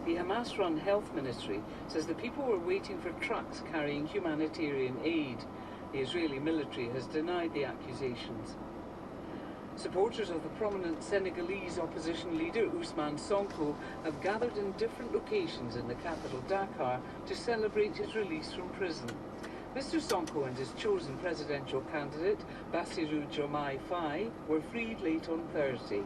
The Hamas-run health ministry says the people were waiting for trucks carrying humanitarian aid. The Israeli military has denied the accusations. Supporters of the prominent Senegalese opposition leader Ousmane Sonko have gathered in different locations in the capital Dakar to celebrate his release from prison. Mr. Sonko and his chosen presidential candidate, Bassirou Diomaye Faye, were freed late on Thursday.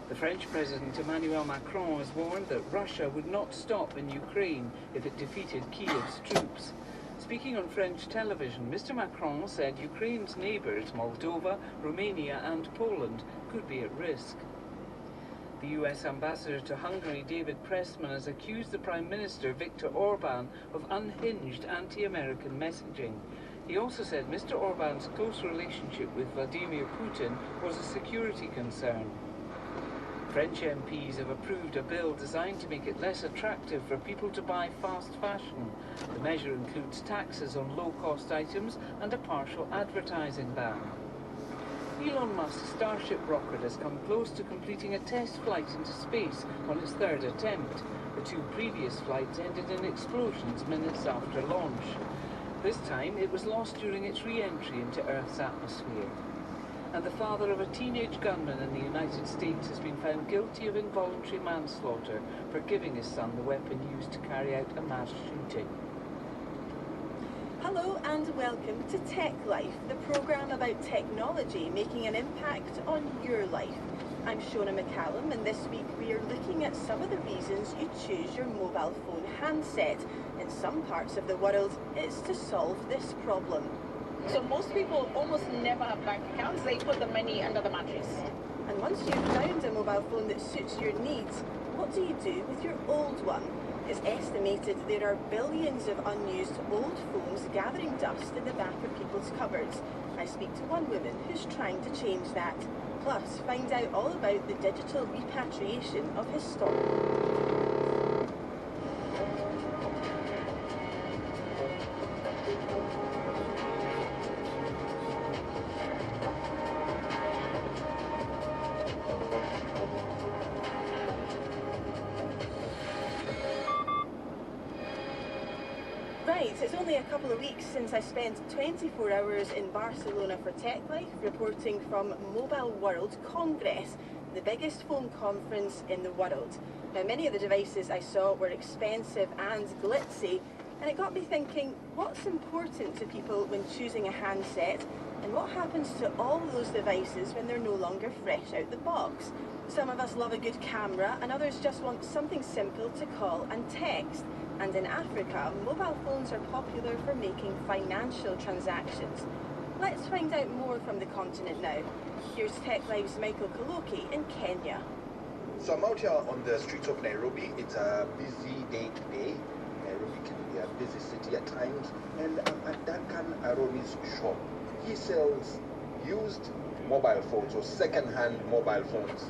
The French President Emmanuel Macron has warned that Russia would not stop in Ukraine if it defeated Kiev's troops. Speaking on French television, Mr. Macron said Ukraine's neighbours, Moldova, Romania and Poland, could be at risk. The US ambassador to Hungary, David Pressman, has accused the Prime Minister, Viktor Orban, of unhinged anti-American messaging. He also said Mr. Orban's close relationship with Vladimir Putin was a security concern. French MPs have approved a bill designed to make it less attractive for people to buy fast fashion. The measure includes taxes on low-cost items and a partial advertising ban. Elon Musk's Starship rocket has come close to completing a test flight into space on its third attempt. The two previous flights ended in explosions minutes after launch. This time it was lost during its re-entry into Earth's atmosphere. And the father of a teenage gunman in the United States has been found guilty of involuntary manslaughter for giving his son the weapon used to carry out a mass shooting. Hello and welcome to Tech Life, the programme about technology making an impact on your life. I'm Shona McCallum, and this week we are looking at some of the reasons you choose your mobile phone handset. In some parts of the world, it's to solve this problem. So most people almost never have bank accounts. They put the money under the mattress. And once you've found a mobile phone that suits your needs, what do you do with your old one? It's estimated there are billions of unused old phones gathering dust in the back of people's cupboards. I speak to one woman who's trying to change that. Plus, find out all about the digital repatriation of historic. Right, it's only a couple of weeks since I spent 24 hours in Barcelona for Tech Life, reporting from Mobile World Congress, the biggest phone conference in the world. Now, many of the devices I saw were expensive and glitzy, and it got me thinking, what's important to people when choosing a handset, and what happens to all those devices when they're no longer fresh out the box? Some of us love a good camera, and others just want something simple to call and text. And in Africa, mobile phones are popular for making financial transactions. Let's find out more from the continent now. Here's Tech Live's Michael Kaloki in Kenya. So I'm out here on the streets of Nairobi. It's a busy day today. Nairobi can be a busy city at times. And I'm at Duncan Aromi's shop. He sells used mobile phones or second-hand mobile phones.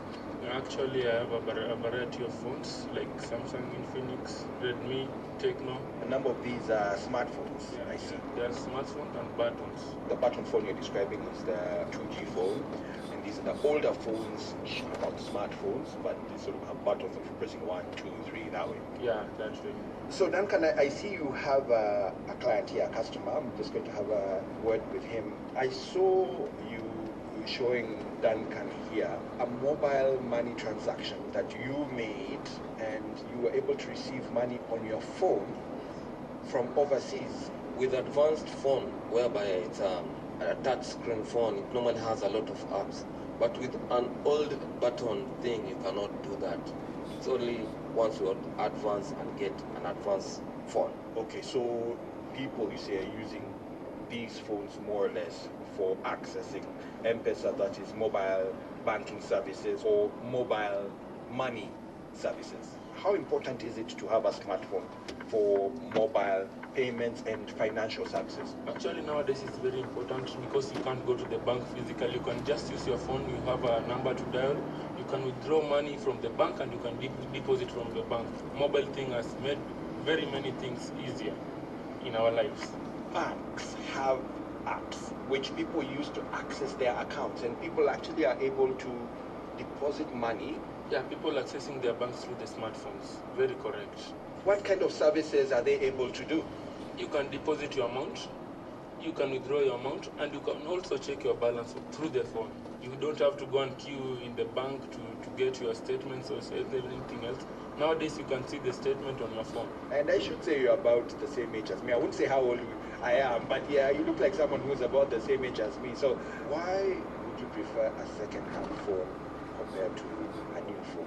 Actually, I have a variety of phones like Samsung, Infinix, Redmi, Tecno. A number of these are smartphones, I see. They are smartphones and buttons. The button phone you're describing is the 2G phone, and these are the older phones, about smartphones, but they sort of have buttons of pressing 1, 2, 3, that way. Yeah, that's way. So Duncan, I see you have a client here, a customer. I'm just going to have a word with him. I saw you showing Duncan here a mobile money transaction that you made, and you were able to receive money on your phone from overseas. With advanced phone, whereby it's a touch screen phone, it normally has a lot of apps. But with an old button thing, you cannot do that. It's only once you advance and get an advanced phone. Okay, so people, you say, are using these phones more or less for accessing M-Pesa, that is mobile banking services, or mobile money services. How important is it to have a smartphone for mobile payments and financial services? Actually, nowadays it's very important because you can't go to the bank physically. You can just use your phone. You have a number to dial. You can withdraw money from the bank and you can deposit from the bank. Mobile thing has made very many things easier in our lives. Banks have apps which people use to access their accounts, and people actually are able to deposit money Yeah, people accessing their banks through the smartphones. Very correct. What kind of services are they able to do? You can deposit your amount, you can withdraw your amount, and you can also check your balance through the phone. You don't have to go and queue in the bank to get your statements or anything else. Nowadays, you can see the statement on your phone. And I should say you're about the same age as me. I wouldn't say how old I am, but yeah, you look like someone who's about the same age as me. So why would you prefer a second-hand phone compared to a new phone?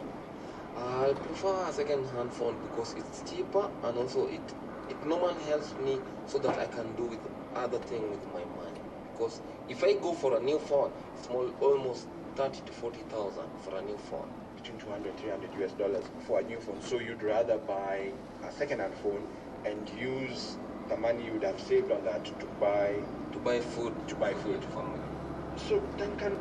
I prefer a second-hand phone because it's cheaper, and also it normally helps me so that I can do with other things with my money. Because if I go for a new phone, it's almost 30 to 40,000 for a new phone. Between 200, 300 US dollars for a new phone. So you'd rather buy a second-hand phone and use the money you would have saved on that to buy food. For me. So Duncan,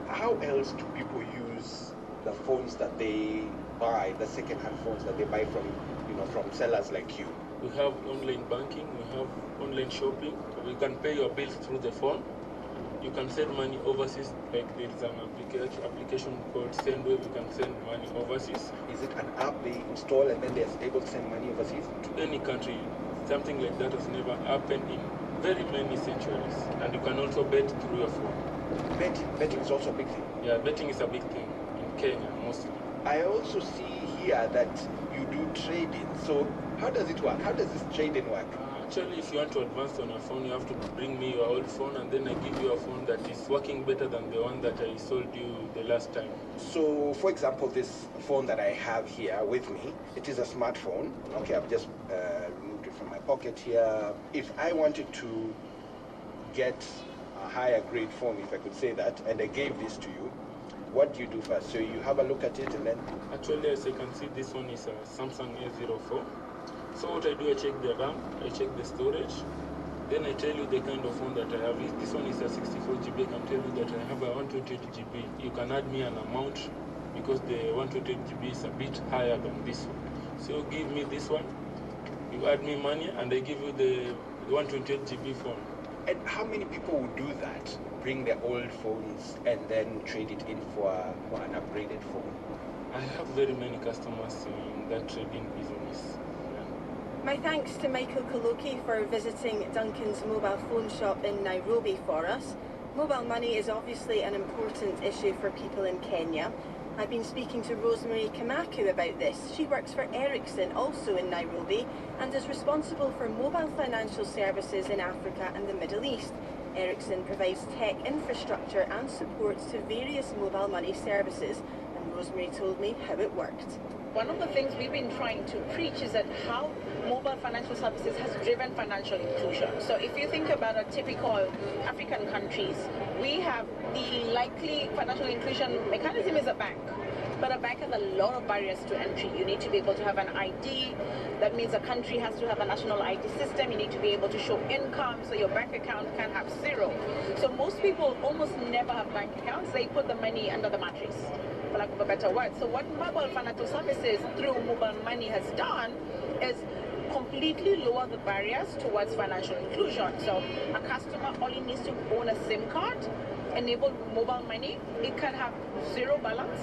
how else do people use the phones that they buy, the second-hand phones that they buy from sellers like you? We have online banking, we have online shopping. We can pay your bills through the phone. You can send money overseas, like there is an application called Sendwave. You can send money overseas. Is it an app they install and then they're able to send money overseas? To any country. Something like that has never happened in very many centuries. And you can also bet through your phone. Betting is also a big thing. Yeah, betting is a big thing in Kenya mostly. I also see here that you do trading. So how does it work? How does this trading work? Actually, if you want to advance on your phone, you have to bring me your old phone, and then I give you a phone that is working better than the one that I sold you the last time. So, for example, this phone that I have here with me, it is a smartphone. Okay, I've just removed it from my pocket here. If I wanted to get a higher grade phone, if I could say that, and I gave this to you, what do you do first? So you have a look at it and then? Actually, as you can see, this one is a Samsung A04. So what I do, I check the RAM, I check the storage, then I tell you the kind of phone that I have. If this one is a 64 GB, I can tell you that I have a 128 GB. You can add me an amount because the 128 GB is a bit higher than this one. So give me this one, you add me money, and I give you the 128 GB phone. And how many people would do that? Bring their old phones and then trade it in for an upgraded phone? I have very many customers in that trading business. My thanks to Michael Koloki for visiting Duncan's mobile phone shop in Nairobi for us. Mobile money is obviously an important issue for people in Kenya. I've been speaking to Rosemary Kamaku about this. She works for Ericsson, also in Nairobi, and is responsible for mobile financial services in Africa and the Middle East. Ericsson provides tech infrastructure and support to various mobile money services, and Rosemary told me how it worked. One of the things we've been trying to preach is that how mobile financial services has driven financial inclusion. So if you think about a typical African countries, we have the likely financial inclusion mechanism is a bank. But a bank has a lot of barriers to entry. You need to be able to have an ID. That means a country has to have a national ID system. You need to be able to show income, so your bank account can have zero. So most people almost never have bank accounts. They put the money under the mattress, for lack of a better word. So what mobile financial services through mobile money has done is completely lower the barriers towards financial inclusion. So a customer only needs to own a SIM card, enable mobile money. It can have zero balance.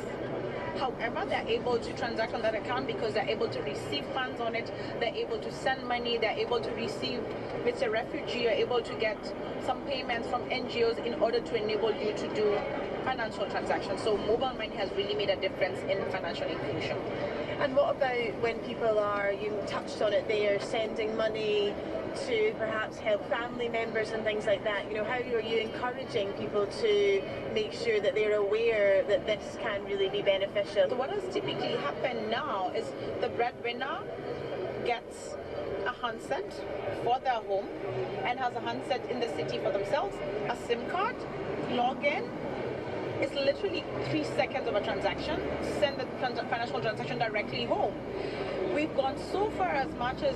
However, they're able to transact on that account because they're able to receive funds on it. They're able to send money. They're able to receive, if it's a refugee, you're able to get some payments from NGOs in order to enable you to do financial transactions. So mobile money has really made a difference in financial inclusion. And what about when people are, you touched on it there, sending money to perhaps help family members and things like that? You know, how are you encouraging people to make sure that they're aware that this can really be beneficial? So what has typically happened now is the breadwinner gets a handset for their home and has a handset in the city for themselves, a SIM card, log in. It's literally 3 seconds of a transaction, send the financial transaction directly home. We've gone so far as much as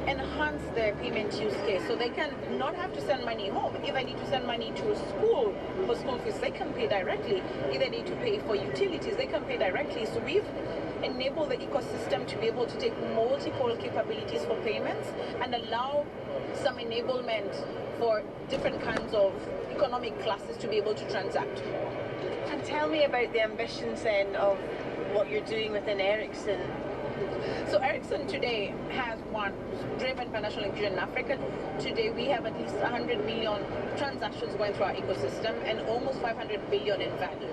enhance their payment use case, so they can not have to send money home. If they need to send money to a school for school fees, they can pay directly. If they need to pay for utilities, they can pay directly. So we've enabled the ecosystem to be able to take multiple capabilities for payments and allow some enablement for different kinds of economic classes to be able to transact. And tell me about the ambitions then of what you're doing within Ericsson. So Ericsson today has driven financial inclusion in Africa. Today we have at least 100 million transactions going through our ecosystem and almost 500 billion in value.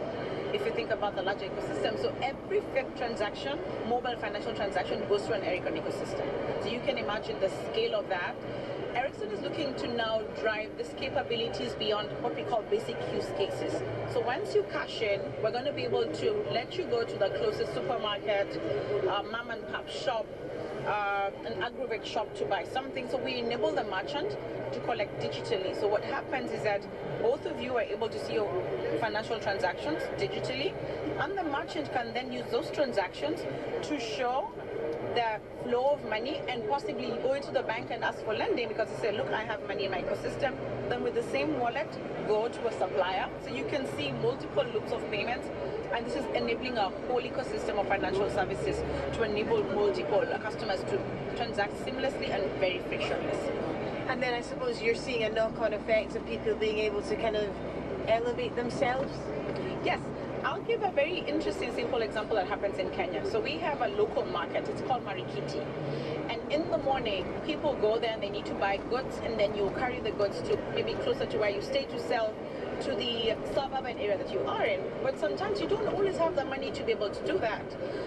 If you think about the larger ecosystem, so every fifth transaction, mobile financial transaction, goes through an Ericsson ecosystem. So you can imagine the scale of that. Ericsson is looking to now drive these capabilities beyond what we call basic use cases. So once you cash in, we're going to be able to let you go to the closest supermarket, mom and pop shop, an aggregate shop to buy something. So we enable the merchant to collect digitally. So what happens is that both of you are able to see your financial transactions digitally, and the merchant can then use those transactions to show the flow of money and possibly go into the bank and ask for lending because you say, look, I have money in my ecosystem. Then with the same wallet, go to a supplier. So you can see multiple loops of payments, and this is enabling a whole ecosystem of financial services to enable multiple customers to transact seamlessly and very frictionless. And then I suppose you're seeing a knock-on effect of people being able to kind of elevate themselves? Yes. I'll give a very interesting, simple example that happens in Kenya. So we have a local market, it's called Marikiti. And in the morning, people go there and they need to buy goods, and then you carry the goods to maybe closer to where you stay to sell to the suburban area that you are in. But sometimes you don't always have the money to be able to do that.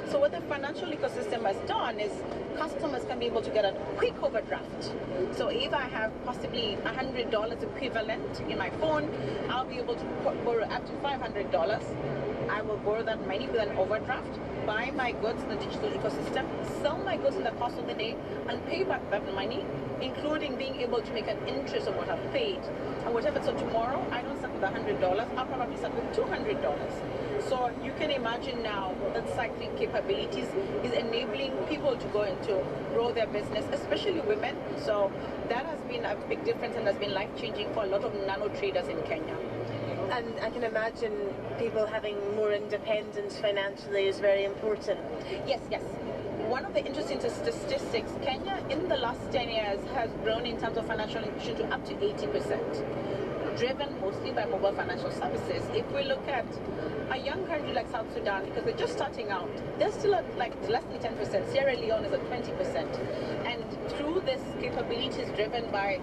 So what the financial ecosystem has done is customers can be able to get a quick overdraft. So if I have possibly $100 equivalent in my phone, I'll be able to borrow up to $500. I will borrow that money with an overdraft, buy my goods in the digital ecosystem, sell my goods in the course of the day, and pay back that money, including being able to make an interest on what I've paid. And whatever, so tomorrow, I don't start with $100, I'll probably start with $200. So you can imagine now that cycling capabilities is enabling people to go into grow their business, especially women. So that has been a big difference and has been life-changing for a lot of nano traders in Kenya. And I can imagine people having more independence financially is very important. Yes, yes. One of the interesting statistics, Kenya in the last 10 years has grown in terms of financial inclusion to up to 80%, driven mostly by mobile financial services. If we look at a young country like South Sudan, because they're just starting out, they're still at like less than 10%. Sierra Leone is at 20%. And through this capabilities driven by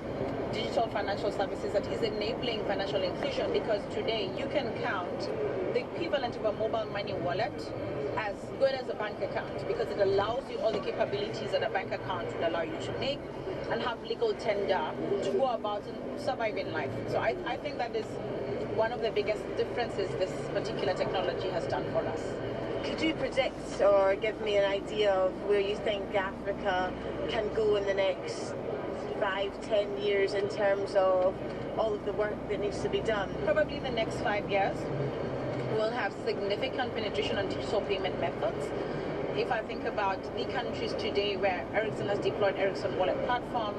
digital financial services that is enabling financial inclusion, because today you can count the equivalent of a mobile money wallet as good as a bank account, because it allows you all the capabilities that a bank account would allow you to make and have legal tender to go about and survive in life. So I think that is one of the biggest differences this particular technology has done for us. Could you predict or give me an idea of where you think Africa can go in the next 5-10 years in terms of all of the work that needs to be done? Probably the next 5 years we'll have significant penetration on digital payment methods. If I think about the countries today where Ericsson has deployed Ericsson Wallet platform,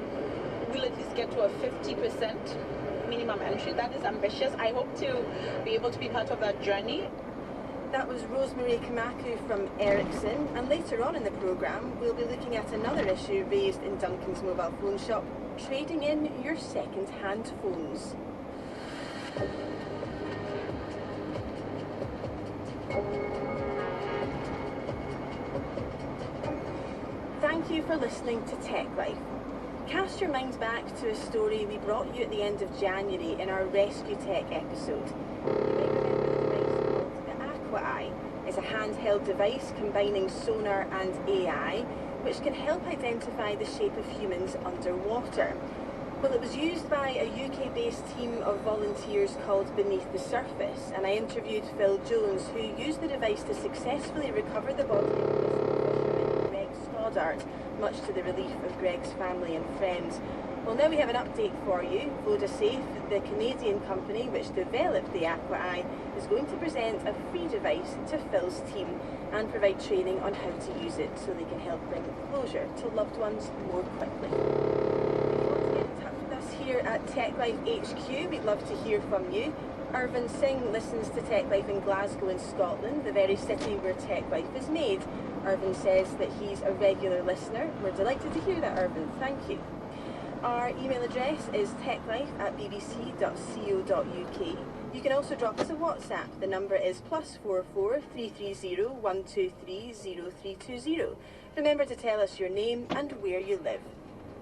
we'll at least get to a 50% minimum entry. That is ambitious. I hope to be able to be part of that journey. That was Rosemary Kamaku from Ericsson, and later on in the programme we'll be looking at another issue raised in Duncan's mobile phone shop, trading in your second-hand phones. Thank you for listening to Tech Life. Cast your minds back to a story we brought you at the end of January in our Rescue Tech episode. AquaEye is a handheld device combining sonar and AI, which can help identify the shape of humans underwater. Well, it was used by a UK-based team of volunteers called Beneath the Surface, and I interviewed Phil Jones, who used the device to successfully recover the body of fisherman Greg Stoddart, much to the relief of Greg's family and friends. Well, now we have an update for you. Vodasafe, the Canadian company which developed the AquaEye, is going to present a free device to Phil's team and provide training on how to use it so they can help bring closure to loved ones more quickly. If you want to get in touch with us here at Tech Life HQ, we'd love to hear from you. Irvin Singh listens to Tech Life in Glasgow in Scotland, the very city where Tech Life is made. Irvin says that he's a regular listener. We're delighted to hear that, Irvin. Thank you. Our email address is techlife@bbc.co.uk. You can also drop us a WhatsApp. The number is +44 330 123 0320. Remember to tell us your name and where you live.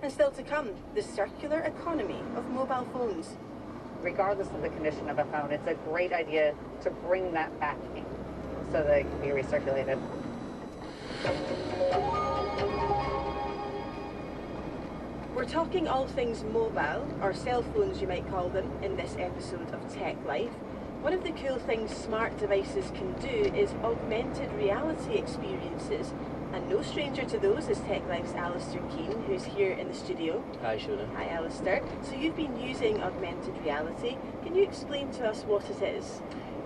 And still to come, the circular economy of mobile phones. Regardless of the condition of a phone, it's a great idea to bring that back in so that it can be recirculated. We're talking all things mobile, or cell phones you might call them, in this episode of Tech Life. One of the cool things smart devices can do is augmented reality experiences. And no stranger to those is Tech Life's Alistair Keane, who's here in the studio. Hi, Shona. Hi, Alistair. So you've been using augmented reality. Can you explain to us what it is?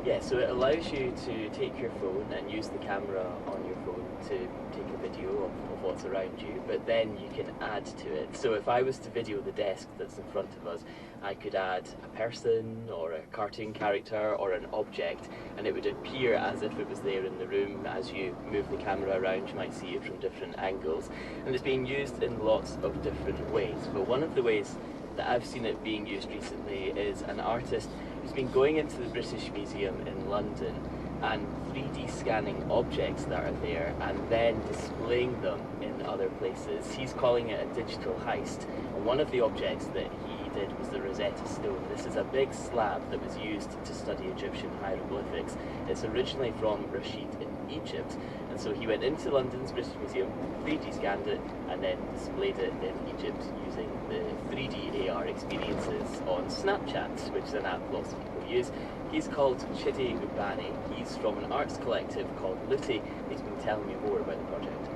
Yeah, so it allows you to take your phone and use the camera on your phone to take a video of what's around you, but then you can add to it. So if I was to video the desk that's in front of us, I could add a person or a cartoon character or an object, and it would appear as if it was there in the room. As you move the camera around, you might see it from different angles, and it's being used in lots of different ways. But one of the ways that I've seen it being used recently is an artist who's been going into the British Museum in London and 3D scanning objects that are there and then displaying them in other places. He's calling it a digital heist, and one of the objects that he did was the Rosetta Stone. This is a big slab that was used to study Egyptian hieroglyphics. It's originally from Rashid in Egypt, and so he went into London's British Museum, 3D scanned it, and then displayed it in Egypt using the 3D AR experiences on Snapchat, which is an app lots of people use. He's called Chidi Ubani. He's from an arts collective called Luti. He's been telling me more about the project.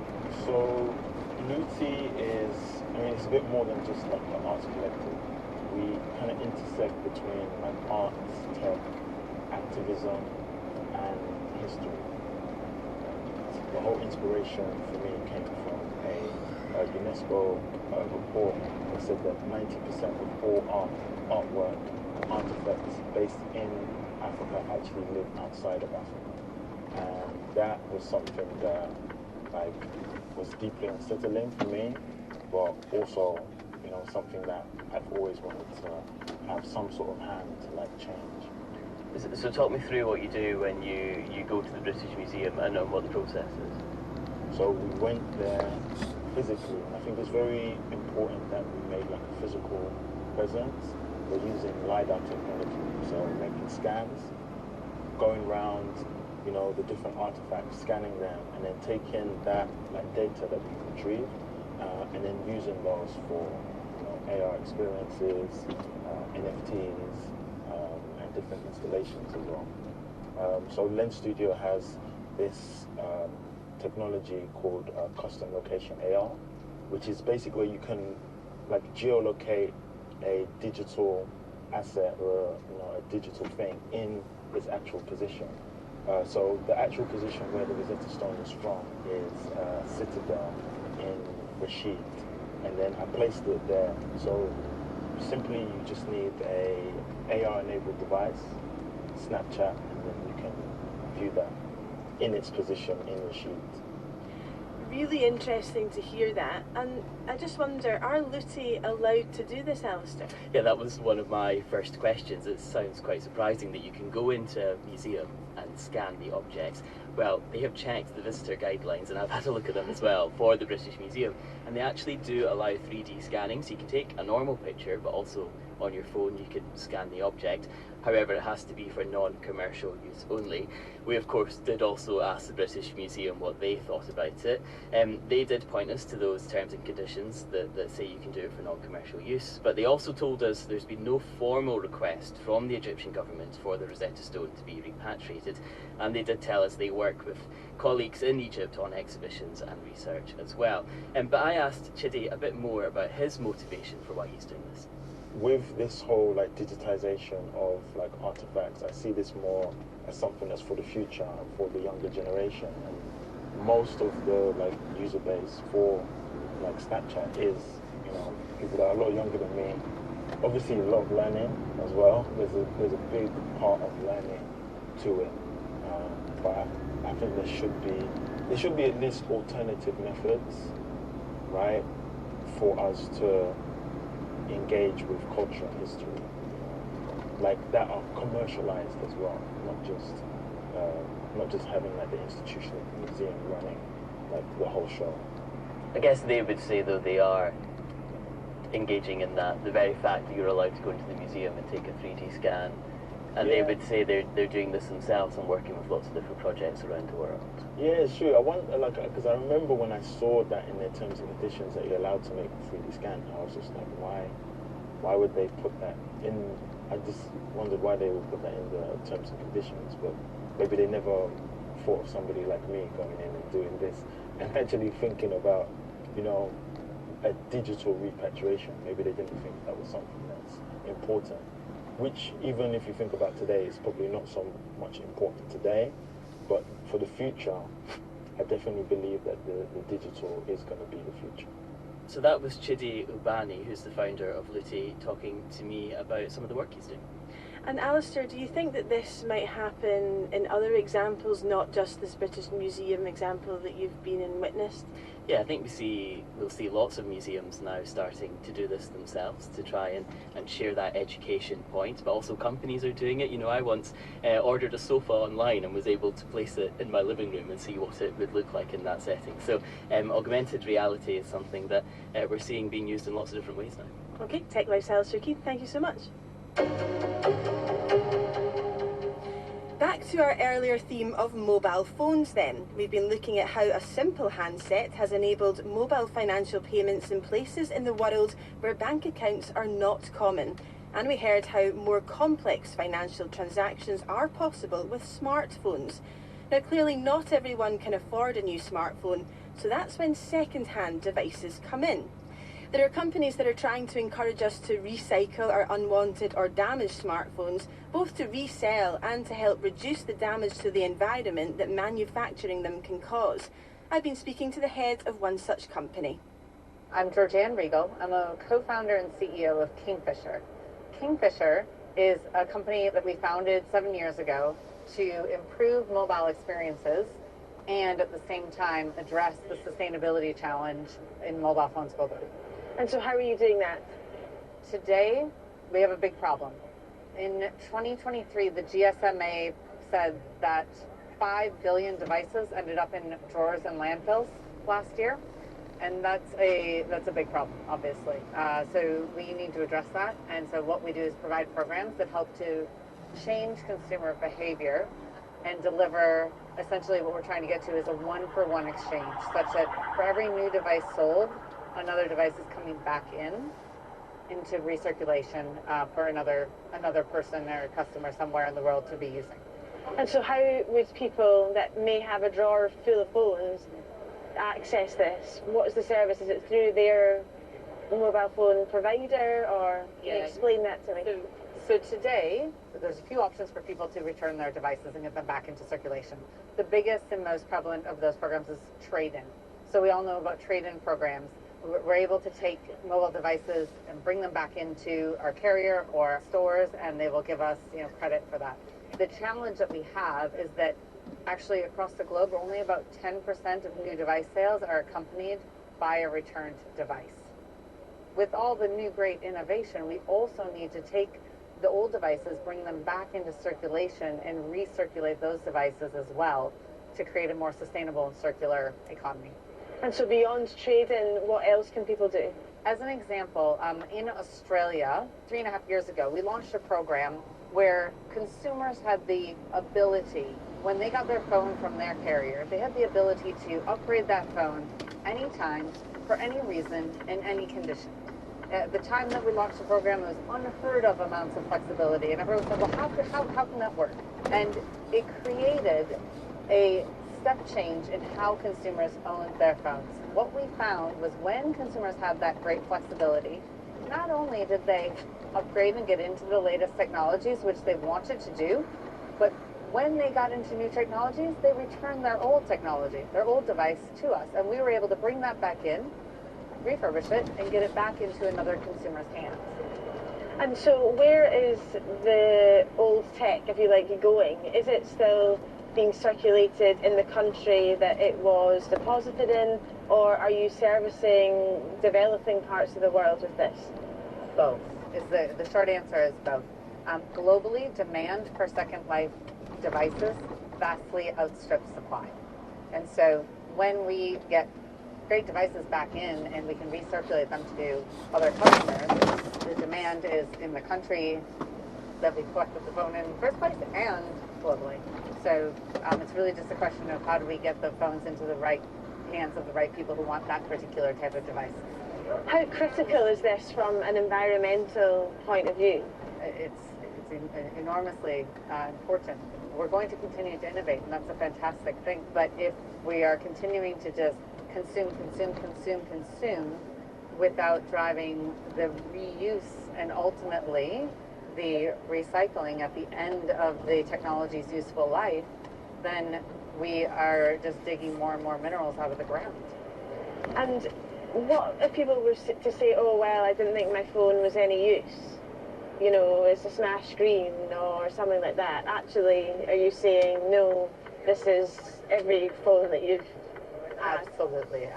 So Luti is, it's a bit more than just like an arts collective. We kind of intersect between like arts, tech, activism, and history. The whole inspiration for me came from a UNESCO report that said that 90% of all artwork, artifacts based in Africa actually live outside of Africa. And that was something that was deeply unsettling for me, but also, something that I've always wanted to have some sort of hand to change. So talk me through what you do when you go to the British Museum and what the process is. So we went there physically, and I think it's very important that we made a physical presence. We're using LiDAR technology, so making scans, going around, the different artifacts, scanning them, and then taking that data that we retrieve, and then using those for AR experiences, NFTs, and different installations as well. So Lens Studio has this technology called custom location AR, which is basically where you can geolocate a digital asset or a digital thing in its actual position. So the actual position where the Rosetta Stone is from is Citadel in Rashid, and then I placed it there. So simply you just need a AR-enabled device, Snapchat, and then you can view that in its position in Rashid. Really interesting to hear that, and I just wonder, are Luti allowed to do this, Alistair? Yeah, that was one of my first questions. It sounds quite surprising that you can go into a museum and scan the objects. Well, they have checked the visitor guidelines, and I've had a look at them as well for the British Museum, and they actually do allow 3D scanning, so you can take a normal picture, but also on your phone you can scan the object. However, it has to be for non-commercial use only. We of course did also ask the British Museum what they thought about it. They did point us to those terms and conditions that say you can do it for non-commercial use, but they also told us there's been no formal request from the Egyptian government for the Rosetta Stone to be repatriated, and they did tell us they work with colleagues in Egypt on exhibitions and research as well. But I asked Chidi a bit more about his motivation for why he's doing this. With this whole digitization of artifacts, I see this more as something that's for the future and for the younger generation. And most of the user base for Snapchat is people that are a lot younger than me. Obviously, a lot of learning as well. There's a big part of learning to it, but I think there should be at least alternative methods, right, for us to engage with culture and history, like that are commercialized as well, not just having like the institutional museum running like the whole show. I guess they would say, though, they are engaging in that. The very fact that you're allowed to go into the museum and take a 3D scan, and they would say they're doing this themselves and working with lots of different projects around the world. Yeah, it's true. I want, like, because I remember when I saw that in their terms and conditions that you're allowed to make a 3D scan, I was just like, why would they put that in? I just wondered why they would put that in the terms and conditions, but maybe they never thought of somebody like me going in and doing this and actually thinking about, you know, a digital repatriation. Maybe they didn't think that was something that's important, which even if you think about today, is probably not so much important today, but for the future, I definitely believe that the digital is going to be the future. So that was Chidi Ubani, who's the founder of Looty, talking to me about some of the work he's doing. And Alistair, do you think that this might happen in other examples, not just this British Museum example that you've been and witnessed? Yeah, I think we'll see lots of museums now starting to do this themselves to try and share that education point, but also companies are doing it. You know, I once ordered a sofa online and was able to place it in my living room and see what it would look like in that setting. So augmented reality is something that we're seeing being used in lots of different ways now. Okay, Tech Lifestyle, Alistair Keith, thank you so much. Back to our earlier theme of mobile phones then. We've been looking at how a simple handset has enabled mobile financial payments in places in the world where bank accounts are not common. And we heard how more complex financial transactions are possible with smartphones. Now clearly not everyone can afford a new smartphone, so that's when second-hand devices come in. There are companies that are trying to encourage us to recycle our unwanted or damaged smartphones, both to resell and to help reduce the damage to the environment that manufacturing them can cause. I've been speaking to the head of one such company. I'm Georgianne Regal. I'm a co-founder and CEO of Kingfisher. Kingfisher is a company that we founded 7 years ago to improve mobile experiences and at the same time address the sustainability challenge in mobile phones globally. And so how are you doing that? Today, we have a big problem. In 2023, the GSMA said that 5 billion devices ended up in drawers and landfills last year. And that's a big problem, obviously. So we need to address that. And so what we do is provide programs that help to change consumer behavior and deliver, essentially what we're trying to get to is a one-for-one exchange, such that for every new device sold, another device is coming back into recirculation for another person or customer somewhere in the world to be using. And so how would people that may have a drawer full of phones access this? What is the service? Is it through their mobile phone provider, or can you explain that to me? So today, there's a few options for people to return their devices and get them back into circulation. The biggest and most prevalent of those programs is trade-in. So we all know about trade-in programs. We're able to take mobile devices and bring them back into our carrier or stores, and they will give us, credit for that. The challenge that we have is that actually across the globe, only about 10% of new device sales are accompanied by a returned device. With all the new great innovation, we also need to take the old devices, bring them back into circulation and recirculate those devices as well to create a more sustainable and circular economy. And so beyond trade-in, what else can people do? As an example, in Australia, 3.5 years ago, we launched a program where consumers had the ability, when they got their phone from their carrier, they had the ability to upgrade that phone anytime, for any reason, in any condition. At the time that we launched the program, it was unheard of amounts of flexibility, and everyone said, well, how can that work? And it created a step change in how consumers owned their phones. What we found was when consumers had that great flexibility, not only did they upgrade and get into the latest technologies, which they wanted to do, but when they got into new technologies, they returned their old technology, their old device to us. And we were able to bring that back in, refurbish it, and get it back into another consumer's hands. And so where is the old tech, if you like, going? Is it still being circulated in the country that it was deposited in, or are you servicing developing parts of the world with this? both. Is the short answer is both. Globally, demand for Second Life devices vastly outstrips supply. And so when we get great devices back in and we can recirculate them to other customers, the demand is in the country that we collected the phone in the first place and globally. So it's really just a question of how do we get the phones into the right hands of the right people who want that particular type of device. How critical is this from an environmental point of view? It's enormously important. We're going to continue to innovate, and that's a fantastic thing. But if we are continuing to just consume without driving the reuse and ultimately the recycling at the end of the technology's useful life, then we are just digging more and more minerals out of the ground. And what if people were to say, oh, well, I didn't think my phone was any use? You know, it's a smashed screen or something like that. Actually, are you saying, no, this is every phone that you've had?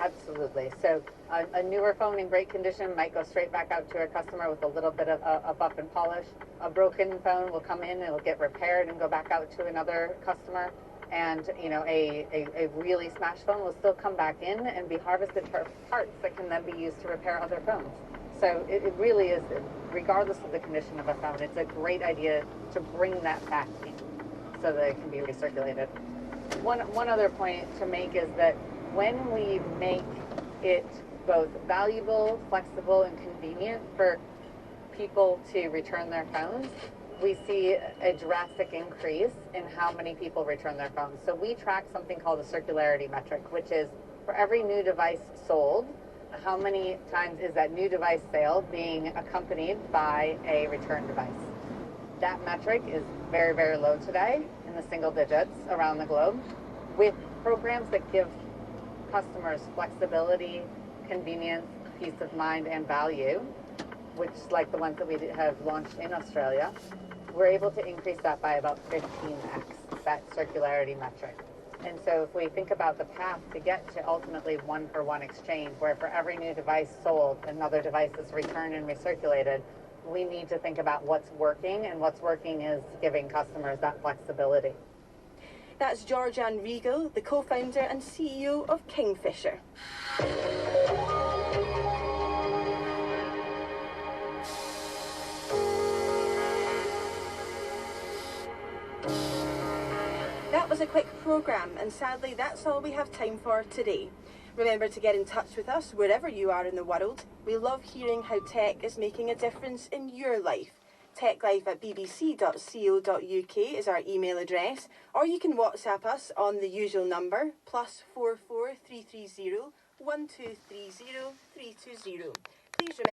Absolutely. So a newer phone in great condition might go straight back out to a customer with a little bit of a buff and polish. A broken phone will come in, it'll get repaired and go back out to another customer. And, you know, a really smashed phone will still come back in and be harvested for parts that can then be used to repair other phones. So it really is, regardless of the condition of a phone, it's a great idea to bring that back in so that it can be recirculated. One other point to make is that when we make it both valuable, flexible, and convenient for people to return their phones, we see a drastic increase in how many people return their phones. So we track something called the circularity metric, which is for every new device sold, how many times is that new device sale being accompanied by a return device. That metric is very, very low today, in the single digits around the globe, with programs that give customers flexibility, convenience, peace of mind, and value, which like the ones that we have launched in Australia. We're able to increase that by about 15x, that circularity metric. And so if we think about the path to get to ultimately one-for-one exchange, where for every new device sold, another device is returned and recirculated, we need to think about what's working, and what's working is giving customers that flexibility. That's Georgianne Regal, the co-founder and CEO of Kingfisher. That was a quick programme, and sadly that's all we have time for today. Remember to get in touch with us wherever you are in the world. We love hearing how tech is making a difference in your life. techlife@bbc.co.uk is our email address, or you can WhatsApp us on the usual number, +44 330 1230 320. Please remember